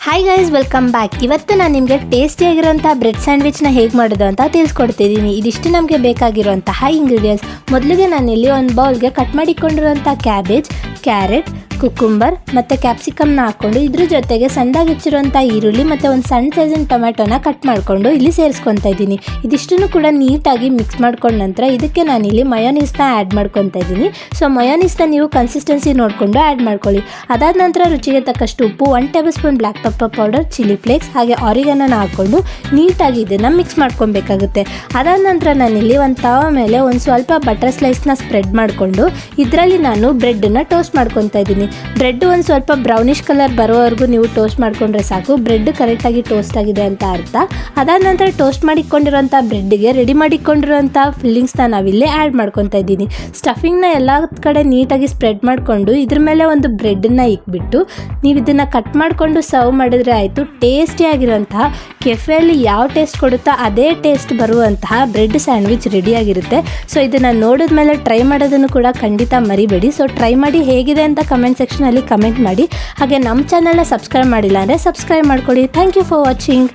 Hi guys, welcome back. ಇವತ್ತು ನಾನು ನಿಮಗೆ ಟೇಸ್ಟಿಯಾಗಿರೋಂಥ ಬ್ರೆಡ್ ಸ್ಯಾಂಡ್ವಿಚ್ನ ಹೇಗೆ ಮಾಡೋದು ಅಂತ ತಿಳಿಸ್ಕೊಡ್ತಿದ್ದೀನಿ. ಇದಿಷ್ಟು ನಮಗೆ ಬೇಕಾಗಿರುವಂತಹ ಇಂಗ್ರೀಡಿಯೆಂಟ್ಸ್. ಮೊದಲಿಗೆ ನಾನಿಲ್ಲಿ ಒಂದು ಬೌಲ್ಗೆ ಕಟ್ ಮಾಡಿಕೊಂಡಿರುವಂಥ ಕ್ಯಾಬೇಜ್, ಕ್ಯಾರೆಟ್, ಕುಕ್ಕುಂಬರ್ ಮತ್ತು ಕ್ಯಾಪ್ಸಿಕಮ್ನ ಹಾಕ್ಕೊಂಡು ಇದ್ರ ಜೊತೆಗೆ ಸಣ್ಣದಾಗಿ ಹೆಚ್ಚಿರುವಂಥ ಈರುಳ್ಳಿ ಮತ್ತು ಒಂದು ಸಣ್ಣ ಸೈಜಿನ ಟೊಮ್ಯಾಟೋನ ಕಟ್ ಮಾಡಿಕೊಂಡು ಇಲ್ಲಿ ಸೇರಿಸ್ಕೊತಾ ಇದ್ದೀನಿ. ಇದಿಷ್ಟನ್ನು ಕೂಡ ನೀಟಾಗಿ ಮಿಕ್ಸ್ ಮಾಡ್ಕೊಂಡ ನಂತರ ಇದಕ್ಕೆ ನಾನಿಲ್ಲಿ ಮಯೋನೀಸ್ನ ಆ್ಯಡ್ ಮಾಡ್ಕೊತಾ ಇದ್ದೀನಿ. ಸೊ ಮಯೋನೀಸ್ನ ನೀವು ಕನ್ಸಿಸ್ಟೆನ್ಸಿ ನೋಡಿಕೊಂಡು ಆ್ಯಡ್ ಮಾಡ್ಕೊಳ್ಳಿ. ಅದಾದ ನಂತರ ರುಚಿಗೆ ತಕ್ಕಷ್ಟು ಉಪ್ಪು, 1 table spoon black pepper powder, chilli flakes ಹಾಗೆ ಆರಿಗನೋನ ಹಾಕ್ಕೊಂಡು ನೀಟಾಗಿ ಇದನ್ನು ಮಿಕ್ಸ್ ಮಾಡ್ಕೊಬೇಕಾಗುತ್ತೆ. ಅದಾದ ನಂತರ ನಾನಿಲ್ಲಿ ಒಂದು ತವ ಮೇಲೆ ಒಂದು ಸ್ವಲ್ಪ ಬಟರ್ ಸ್ಲೈಸ್ನ ಸ್ಪ್ರೆಡ್ ಮಾಡಿಕೊಂಡು ಇದರಲ್ಲಿ ನಾನು ಬ್ರೆಡ್ಡನ್ನು ಟೋಸ್ಟ್ ಮಾಡ್ಕೊತಾ ಇದ್ದೀನಿ. ಬ್ರೆಡ್ ಒಂದು ಸ್ವಲ್ಪ ಬ್ರೌನಿಷ್ ಕಲರ್ ಬರೋವರೆಗೂ ನೀವು ಟೋಸ್ಟ್ ಮಾಡಿಕೊಂಡ್ರೆ ಸಾಕು. ಬ್ರೆಡ್ ಕರೆಕ್ಟಾಗಿ ಟೋಸ್ಟ್ ಆಗಿದೆ ಅಂತ ಅರ್ಥ. ಅದಾದ ನಂತರ ಟೋಸ್ಟ್ ಮಾಡಿಕೊಂಡಿರೋಂಥ ಬ್ರೆಡ್ಗೆ ರೆಡಿ ಮಾಡಿಕೊಂಡಿರೋಂಥ ಫಿಲ್ಲಿಂಗ್ಸ್ನ ನಾವಿಲ್ಲಿ ಆ್ಯಡ್ ಮಾಡ್ಕೊತಾ ಇದ್ದೀನಿ. ಸ್ಟಫಿಂಗ್ನ ಎಲ್ಲ ಕಡೆ ನೀಟಾಗಿ ಸ್ಪ್ರೆಡ್ ಮಾಡಿಕೊಂಡು ಇದ್ರ ಮೇಲೆ ಒಂದು ಬ್ರೆಡ್ಡನ್ನು ಇಕ್ಬಿಟ್ಟು ನೀವು ಇದನ್ನು ಕಟ್ ಮಾಡಿಕೊಂಡು ಸರ್ವ್ ಮಾಡಿದ್ರೆ ಆಯಿತು. ಟೇಸ್ಟಿಯಾಗಿರೋಂತಹ ಕೆಫೆಯಲ್ಲಿ ಯಾವ ಟೇಸ್ಟ್ ಕೊಡುತ್ತೋ ಅದೇ ಟೇಸ್ಟ್ ಬರುವಂತಹ ಬ್ರೆಡ್ ಸ್ಯಾಂಡ್ವಿಚ್ ರೆಡಿಯಾಗಿರುತ್ತೆ. ಸೊ ಇದನ್ನು ನೋಡಿದ ಮೇಲೆ ಟ್ರೈ ಮಾಡೋದನ್ನು ಕೂಡ ಖಂಡಿತ ಮರಿಬೇಡಿ. ಸೊ ಟ್ರೈ ಮಾಡಿ ಹೇಗಿದೆ ಅಂತ ಕಮೆಂಟ್ ಸೆಕ್ಷನಲ್ಲಿ ಕಮೆಂಟ್ ಮಾಡಿ. ಹಾಗೆ ನಮ್ಮ ಚಾನಲ್ನ ಸಬ್ಸ್ಕ್ರೈಬ್ ಮಾಡಿಲ್ಲ ಅಂದರೆ ಸಬ್ಸ್ಕ್ರೈಬ್ ಮಾಡ್ಕೊಳ್ಳಿ. Thank you for watching.